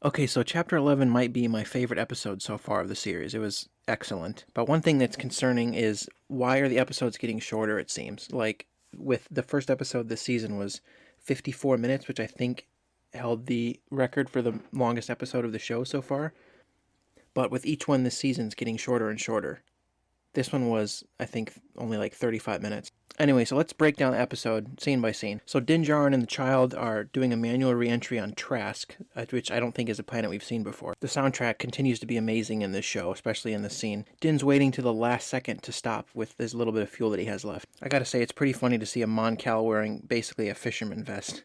Okay, so Chapter 11 might be my favorite episode so far of the series. It was excellent. But one thing that's concerning is why are the episodes getting shorter, it seems? Like, with the first episode this season was 54 minutes, which I think held the record for the longest episode of the show so far. But with each one this season's getting shorter and shorter. This one was, I think, only like 35 minutes. Anyway, so let's break down the episode scene by scene. So Din Djarin and the child are doing a manual re-entry on Trask, which I don't think is a planet we've seen before. The soundtrack continues to be amazing in this show, especially in this scene. Din's waiting to the last second to stop with this little bit of fuel that he has left. I gotta say, it's pretty funny to see a Mon Cal wearing basically a fisherman vest.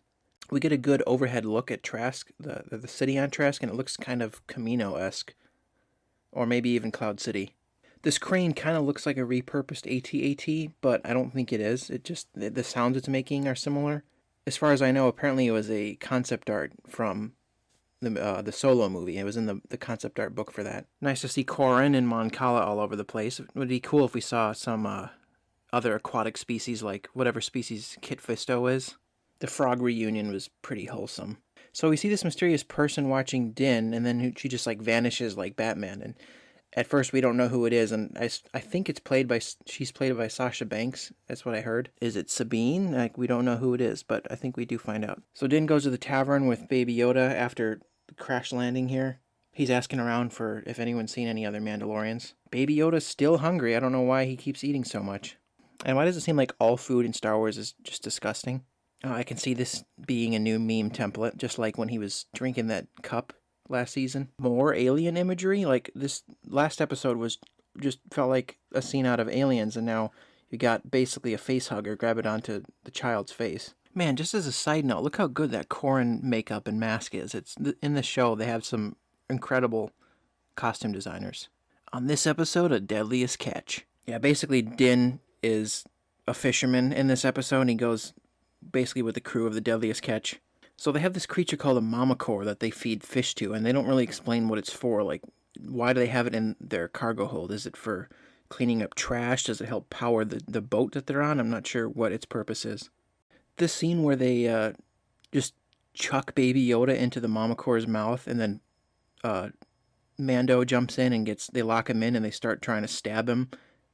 We get a good overhead look at Trask, the city on Trask, and it looks kind of Camino-esque. Or maybe even Cloud City. This crane kind of looks like a repurposed AT-AT, but I don't think it is. The sounds it's making are similar. As far as I know, apparently it was a concept art from the Solo movie. It was in the concept art book for that. Nice to see Corrin and Mon Cala all over the place. It would be cool if we saw some other aquatic species, like whatever species Kit Fisto is. The frog reunion was pretty wholesome. So we see this mysterious person watching Din, and then she just like vanishes like Batman, and at first we don't know who it is, and I think she's played by Sasha Banks. That's what I heard. Is it Sabine? Like, we don't know who it is, but I think we do find out. So Din goes to the tavern with Baby Yoda after the crash landing here. He's asking around for if anyone's seen any other Mandalorians. Baby Yoda's still hungry. I don't know why he keeps eating so much. And why does it seem like all food in Star Wars is just disgusting? Oh, I can see this being a new meme template, just like when he was drinking that cup last season. More alien imagery? Like, this last episode just felt like a scene out of Aliens, and now you got basically a face hugger grab it onto the child's face. Man, just as a side note, look how good that Corrin makeup and mask is. In the show, they have some incredible costume designers. On this episode, a deadliest catch. Yeah, basically Din is a fisherman in this episode, and he goes basically with the crew of the deadliest catch. So they have this creature called a mamacore that they feed fish to, and they don't really explain what it's for. Like, why do they have it in their cargo hold? Is it for cleaning up trash? Does it help power the boat that they're on? I'm not sure what its purpose is. This scene where they just chuck Baby Yoda into the mamacore's mouth, and then Mando jumps in and they lock him in, and they start trying to stab him,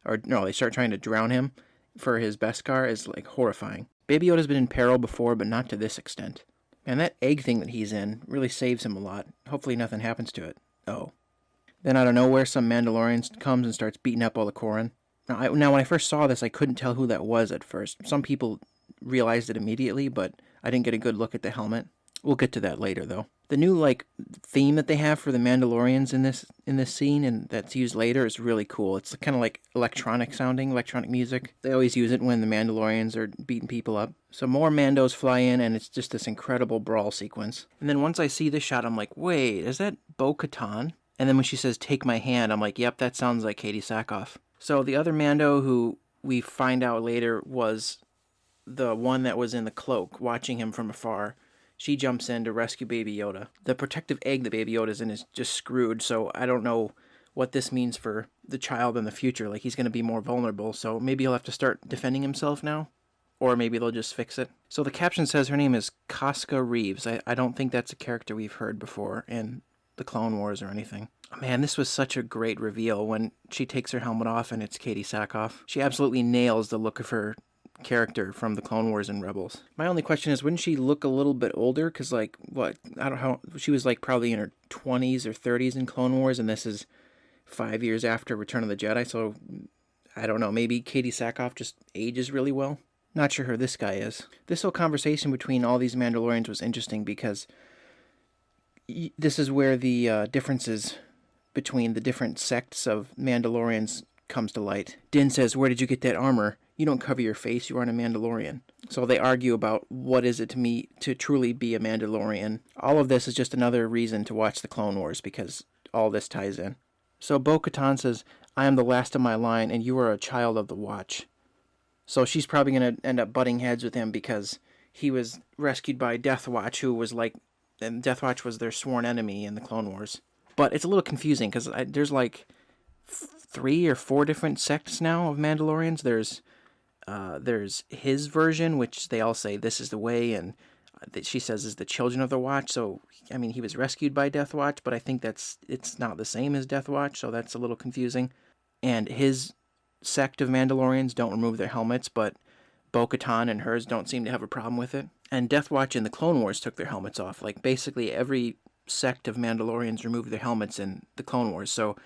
or no, they start trying to drown him for his Beskar is like horrifying. Baby Yoda's been in peril before, but not to this extent. And that egg thing that he's in really saves him a lot. Hopefully nothing happens to it. Oh. Then out of nowhere, some Mandalorian comes and starts beating up all the Corrin. Now, when I first saw this, I couldn't tell who that was at first. Some people realized it immediately, but I didn't get a good look at the helmet. We'll get to that later, though. The new, theme that they have for the Mandalorians in this scene, and that's used later, is really cool. It's kind of like electronic music. They always use it when the Mandalorians are beating people up. So more Mandos fly in, and it's just this incredible brawl sequence. And then once I see this shot, I'm like, wait, is that Bo-Katan? And then when she says, "Take my hand," I'm like, yep, that sounds like Katie Sackhoff. So the other Mando who we find out later was the one that was in the cloak, watching him from afar. She jumps in to rescue Baby Yoda. The protective egg that Baby Yoda's in is just screwed, so I don't know what this means for the child in the future. Like, he's going to be more vulnerable, so maybe he'll have to start defending himself now? Or maybe they'll just fix it. So the caption says her name is Casca Reeves. I don't think that's a character we've heard before in the Clone Wars or anything. Man, this was such a great reveal when she takes her helmet off and it's Katie Sackhoff. She absolutely nails the look of her character from the Clone Wars and Rebels. My only question is, wouldn't she look a little bit older? Because, I don't know how, she was probably in her 20s or 30s in Clone Wars, and this is 5 years after Return of the Jedi, so I don't know, maybe Katie Sackhoff just ages really well? Not sure who this guy is. This whole conversation between all these Mandalorians was interesting because this is where the differences between the different sects of Mandalorians comes to light. Din says, "Where did you get that armor? You don't cover your face, you aren't a Mandalorian." So they argue about what is it to me to truly be a Mandalorian. All of this is just another reason to watch the Clone Wars because all this ties in. So Bo-Katan says, "I am the last of my line and you are a child of the Watch." So she's probably going to end up butting heads with him because he was rescued by Death Watch, and Death Watch was their sworn enemy in the Clone Wars. But it's a little confusing because there's 3 or 4 different sects now of Mandalorians. There's his version, which they all say this is the way, and that she says is the Children of the Watch. So, I mean, he was rescued by Death Watch, but I think it's not the same as Death Watch, so that's a little confusing. And his sect of Mandalorians don't remove their helmets, but Bo-Katan and hers don't seem to have a problem with it. And Death Watch in the Clone Wars took their helmets off. Like, basically every sect of Mandalorians removed their helmets in the Clone Wars, so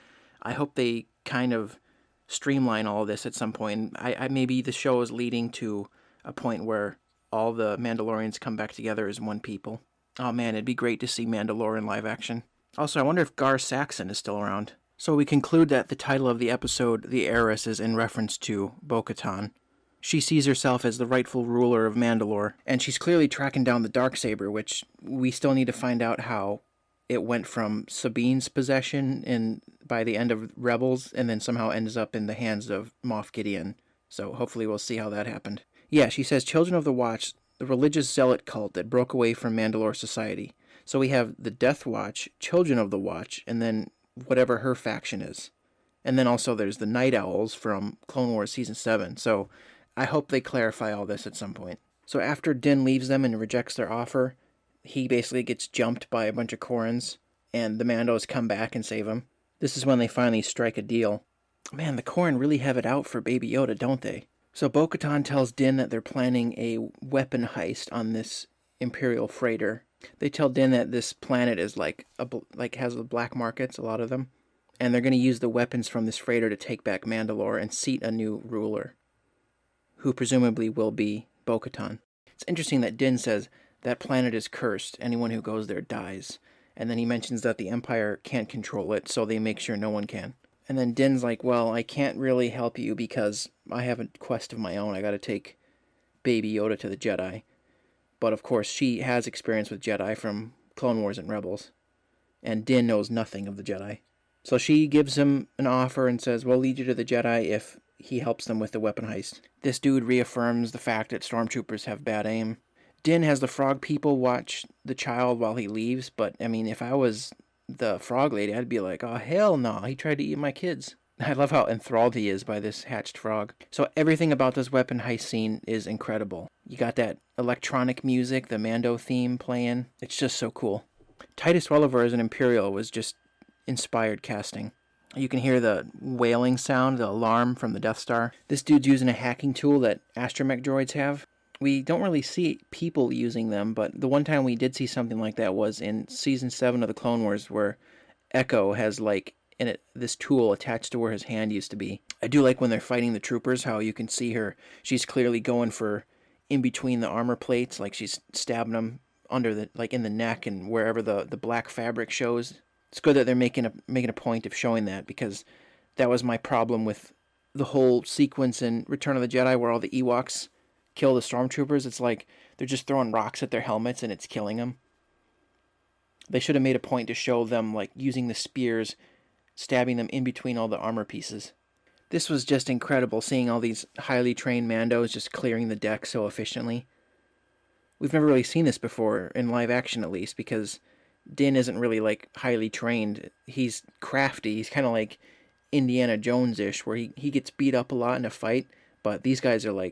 I hope they kind of streamline all of this at some point. I maybe the show is leading to a point where all the Mandalorians come back together as one people. Oh man, it'd be great to see Mandalorian live action. Also, I wonder if Gar Saxon is still around. So we conclude that the title of the episode, The Heiress, is in reference to Bo-Katan. She sees herself as the rightful ruler of Mandalore, and she's clearly tracking down the Darksaber, which we still need to find out how it went from Sabine's possession by the end of Rebels, and then somehow ends up in the hands of Moff Gideon. So hopefully we'll see how that happened. Yeah, she says Children of the Watch, the religious zealot cult that broke away from Mandalore society. So we have the Death Watch, Children of the Watch, and then whatever her faction is. And then also there's the Night Owls from Clone Wars Season 7. So I hope they clarify all this at some point. So after Din leaves them and rejects their offer, he basically gets jumped by a bunch of Korrans, and the Mandos come back and save him. This is when they finally strike a deal. Man, the Korran really have it out for Baby Yoda, don't they? So Bo-Katan tells Din that they're planning a weapon heist on this Imperial freighter. They tell Din that this planet is has black markets, a lot of them, and they're going to use the weapons from this freighter to take back Mandalore and seat a new ruler, who presumably will be Bo-Katan. It's interesting that Din says that planet is cursed. Anyone who goes there dies. And then he mentions that the Empire can't control it, so they make sure no one can. And then Din's like, well, I can't really help you because I have a quest of my own. I gotta take Baby Yoda to the Jedi. But of course, she has experience with Jedi from Clone Wars and Rebels. And Din knows nothing of the Jedi. So she gives him an offer and says, we'll lead you to the Jedi if he helps them with the weapon heist. This dude reaffirms the fact that stormtroopers have bad aim. Din has the frog people watch the child while he leaves, but, I mean, if I was the frog lady, I'd be like, oh, hell no, he tried to eat my kids. I love how enthralled he is by this hatched frog. So everything about this weapon heist scene is incredible. You got that electronic music, the Mando theme playing. It's just so cool. Titus Welliver as an Imperial was just inspired casting. You can hear the wailing sound, the alarm from the Death Star. This dude's using a hacking tool that astromech droids have. We don't really see people using them, but the one time we did see something like that was in Season 7 of the Clone Wars, where Echo has, this tool attached to where his hand used to be. I do like when they're fighting the troopers, how you can see her. She's clearly going for in between the armor plates, like she's stabbing them under in the neck and wherever the black fabric shows. It's good that they're making a point of showing that, because that was my problem with the whole sequence in Return of the Jedi where all the Ewoks kill the stormtroopers. It's like they're just throwing rocks at their helmets and it's killing them. They should have made a point to show them using the spears, stabbing them in between all the armor pieces. This was just incredible, seeing all these highly trained Mandos just clearing the deck so efficiently. We've never really seen this before, in live action at least, because Din isn't really highly trained. He's crafty. He's kind of like Indiana Jones-ish, where he gets beat up a lot in a fight, but these guys are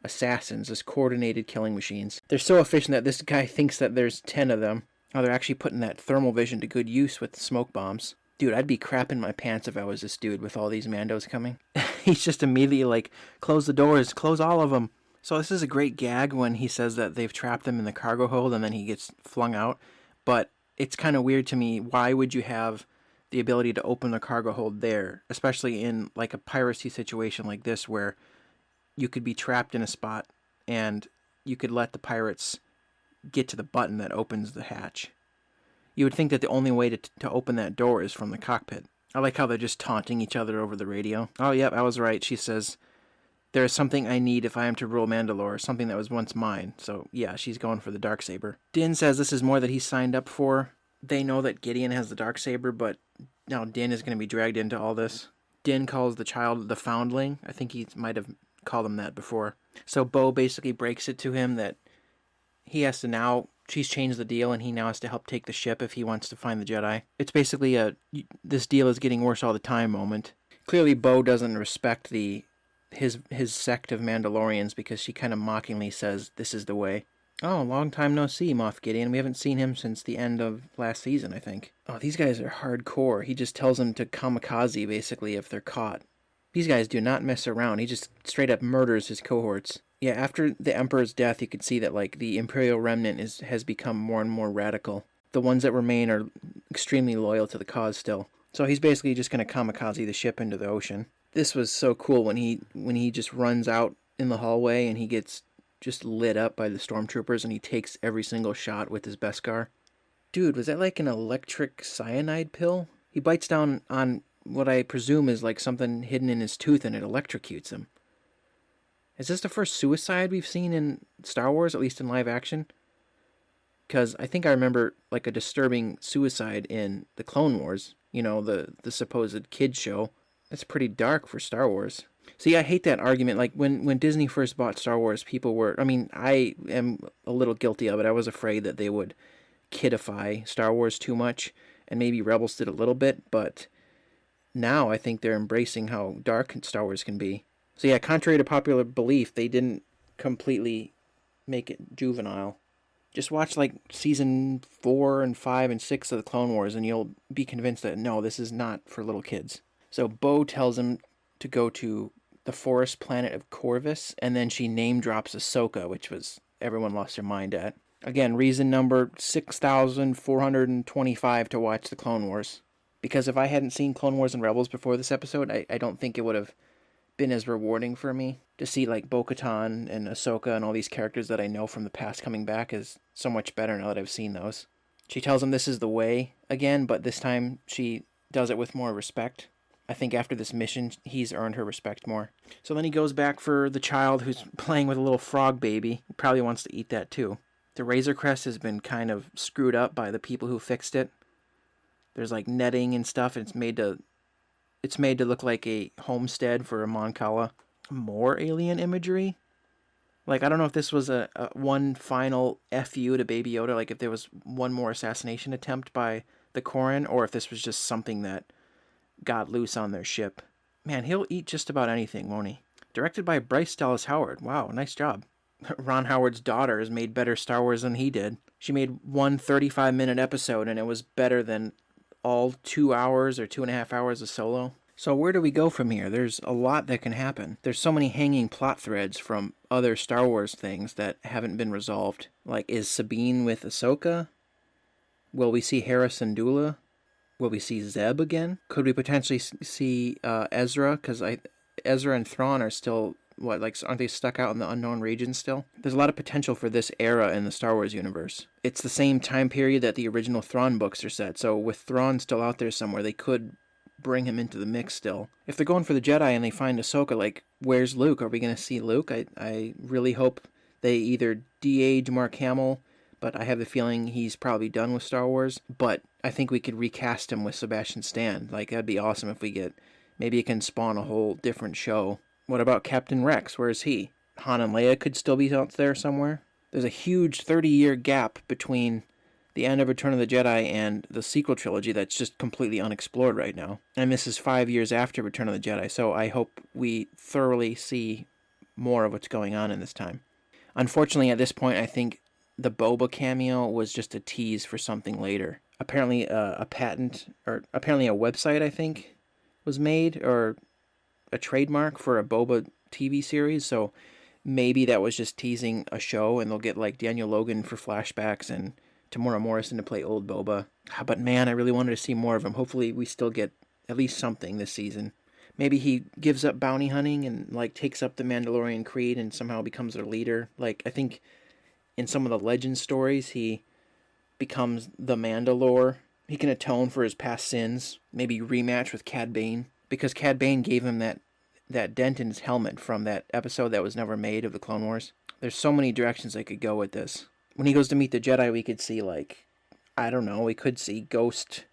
assassins, just coordinated killing machines. They're so efficient that this guy thinks that there's 10 of them. Oh, they're actually putting that thermal vision to good use with smoke bombs. Dude, I'd be crapping my pants if I was this dude with all these Mandos coming. He's just immediately close the doors, close all of them. So this is a great gag when he says that they've trapped him in the cargo hold and then he gets flung out. But it's kind of weird to me. Why would you have the ability to open the cargo hold there, especially in a piracy situation like this where you could be trapped in a spot and you could let the pirates get to the button that opens the hatch. You would think that the only way to open that door is from the cockpit. I like how they're just taunting each other over the radio. Oh, yep, I was right. She says, there is something I need if I am to rule Mandalore, something that was once mine. So, yeah, she's going for the Darksaber. Din says this is more that he signed up for. They know that Gideon has the Darksaber, but now Din is going to be dragged into all this. Din calls the child the Foundling. I think he might have called him that before. So Bo basically breaks it to him that he has to now, she's changed the deal and he now has to help take the ship if he wants to find the Jedi. It's basically this deal is getting worse all the time moment. Clearly Bo doesn't respect his sect of Mandalorians because she kind of mockingly says, this is the way. Oh, long time no see, Moff Gideon. We haven't seen him since the end of last season, I think. Oh, these guys are hardcore. He just tells them to kamikaze, basically, if they're caught. These guys do not mess around. He just straight up murders his cohorts. Yeah, after the Emperor's death, you could see that, like, the Imperial Remnant has become more and more radical. The ones that remain are extremely loyal to the cause still. So he's basically just going to kamikaze the ship into the ocean. This was so cool when he just runs out in the hallway and he gets just lit up by the stormtroopers and he takes every single shot with his Beskar. Dude, was that like an electric cyanide pill? He bites down on what I presume is like something hidden in his tooth and it electrocutes him. Is this the first suicide we've seen in Star Wars, at least in live action? Because I think I remember like a disturbing suicide in the Clone Wars, the supposed kid show. That's pretty dark for Star Wars. See, I hate that argument. Like when Disney first bought Star Wars, people were. I mean, I am a little guilty of it. I was afraid that they would kidify Star Wars too much, and maybe Rebels did a little bit. But now I think they're embracing how dark Star Wars can be. So yeah, contrary to popular belief, they didn't completely make it juvenile. Just watch like season 4 and 5 and 6 of the Clone Wars, and you'll be convinced that no, this is not for little kids. So Bo tells him to go to the forest planet of Corvus, and then she name drops Ahsoka, which was everyone lost their mind at. Again, reason number 6,425 to watch the Clone Wars. Because if I hadn't seen Clone Wars and Rebels before this episode, I don't think it would have been as rewarding for me to see like Bo-Katan and Ahsoka and all these characters that I know from the past coming back is so much better now that I've seen those. She tells him this is the way again, but this time she does it with more respect. I think after this mission, he's earned her respect more. So then he goes back for the child who's playing with a little frog baby. He probably wants to eat that too. The Razor Crest has been kind of screwed up by the people who fixed it. There's like netting and stuff, and it's made to look like a homestead for a Mon Cala. More alien imagery? Like, I don't know if this was a one final FU to Baby Yoda, like if there was one more assassination attempt by the Corran, or if this was just something that got loose on their ship. Man, he'll eat just about anything, won't he? Directed by Bryce Dallas Howard. Wow, nice job. Ron Howard's daughter has made better Star Wars than he did. She made one 35-minute episode, and it was better than all 2 hours or 2.5 hours of Solo. So where do we go from here? There's a lot that can happen. There's so many hanging plot threads from other Star Wars things that haven't been resolved. Like, is Sabine with Ahsoka? Will we see Hera Syndulla? Will we see Zeb again? Could we potentially see Ezra? Because Ezra and Thrawn are still, aren't they stuck out in the unknown region still? There's a lot of potential for this era in the Star Wars universe. It's the same time period that the original Thrawn books are set, so with Thrawn still out there somewhere, they could bring him into the mix still. If they're going for the Jedi and they find Ahsoka, like, where's Luke? Are we going to see Luke? I really hope they either de-age Mark Hamill, but I have the feeling he's probably done with Star Wars. But I think we could recast him with Sebastian Stan. Like, that'd be awesome if we get... Maybe it can spawn a whole different show. What about Captain Rex? Where is he? Han and Leia could still be out there somewhere. There's a huge 30-year gap between the end of Return of the Jedi and the sequel trilogy that's just completely unexplored right now. And this is 5 years after Return of the Jedi, so I hope we thoroughly see more of what's going on in this time. Unfortunately, at this point, I think the Boba cameo was just a tease for something later. Apparently a patent, or apparently a website, I think, was made, or a trademark for a Boba TV series, so maybe that was just teasing a show, and they'll get like Daniel Logan for flashbacks and Tamora Morrison to play old Boba. But man, I really wanted to see more of him. Hopefully we still get at least something this season. Maybe he gives up bounty hunting and like takes up the Mandalorian creed and somehow becomes their leader. Like, I think in some of the legend stories, he becomes the Mandalore. He can atone for his past sins. Maybe rematch with Cad Bane. Because Cad Bane gave him that dent in his helmet from that episode that was never made of the Clone Wars. There's so many directions I could go with this. When he goes to meet the Jedi, we could see, like, I don't know, we could see Ghost,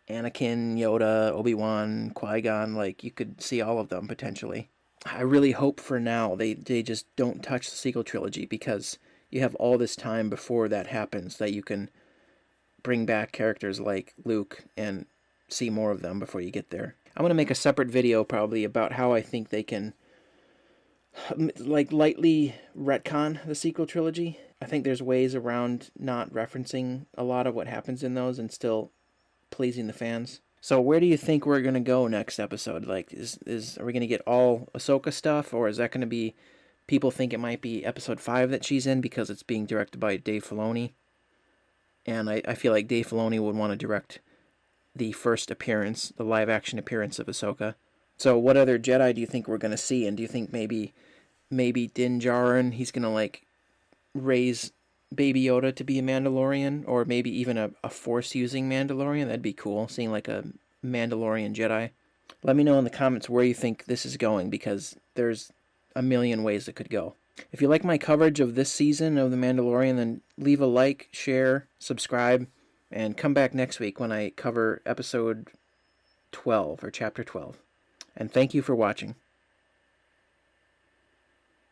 Anakin, Yoda, Obi-Wan, Qui-Gon. Like, you could see all of them, potentially. I really hope for now they just don't touch the sequel trilogy, because you have all this time before that happens that you can bring back characters like Luke and see more of them before you get there. I'm going to make a separate video probably about how I think they can like lightly retcon the sequel trilogy. I think there's ways around not referencing a lot of what happens in those and still pleasing the fans. So where do you think we're gonna go next episode? Like, are we gonna get all Ahsoka stuff, or is that gonna be people think it might be episode 5 that she's in because it's being directed by Dave Filoni? And I feel like Dave Filoni would want to direct the first appearance, the live action appearance of Ahsoka. So what other Jedi do you think we're gonna see? And do you think maybe Din Djarin, he's gonna like raise Baby Yoda to be a Mandalorian, or maybe even a Force-using Mandalorian? That'd be cool, seeing like a Mandalorian Jedi. Let me know in the comments where you think this is going, because there's a million ways it could go. If you like my coverage of this season of The Mandalorian, then leave a like, share, subscribe, and come back next week when I cover episode 12, or chapter 12. And thank you for watching.